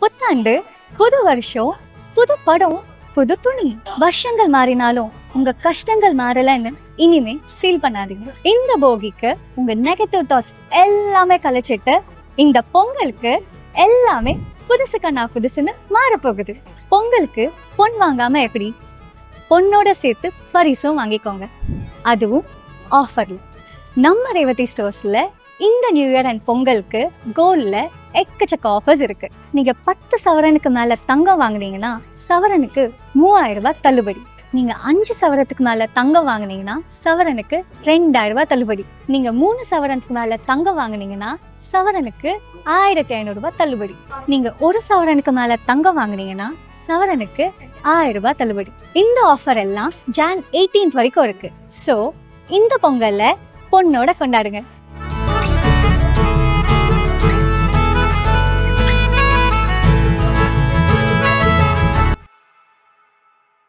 புத்தாண்டு, புது வருஷம், புது படம், புது துணி. வருஷங்கள் மாறினாலும் உங்க கஷ்டங்கள் மாறலன்னு இனிமே ஃபீல் பண்ணாதீங்க. இந்த போகிக்கு உங்க நெகட்டிவ் தாட்ஸ் எல்லாமே கழிச்சிட்டு இந்த பொங்கலுக்கு எல்லாமே புதுசு கண்ணா புதுசுன்னு மாறப்போகுது. பொங்கலுக்கு பொன் வாங்காம எப்படி? பொண்ணோட சேர்த்து பரிசும் வாங்கிக்கோங்க, அதுவும் ஆஃபர்ல. நம்ம ரேவதி ஸ்டோர்ஸ்ல இந்த நியூ இயர் அண்ட் பொங்கலுக்கு கோல்ட்ல எக்கச்சக்க ஆஃபர்ஸ் இருக்கு. நீங்க 10 சவரனுக்கு மேல தங்கம் வாங்குனீங்கன்னா சவரனுக்கு 3000 ரூபாய் தள்ளுபடி. நீங்க 5 சவரத்துக்கு மேல தங்கம் வாங்குனீங்கன்னா சவரனுக்கு 2000 ரூபாய் தள்ளுபடி. நீங்க 3 சவரனுக்கு மேல தங்கம் வாங்குனீங்கன்னா சவரனுக்கு 1500 ரூபாய் தள்ளுபடி. நீங்க 1 சவரனுக்கு மேல தங்கம் வாங்குனீங்கன்னா சவரனுக்கு 1000 ரூபாய் தள்ளுபடி. இந்த ஆஃபர் எல்லாம் Jan 18 வரைக்கும் இருக்கு. சோ இந்த பொங்கல்ல பொண்ணோட கொண்டாடுங்க.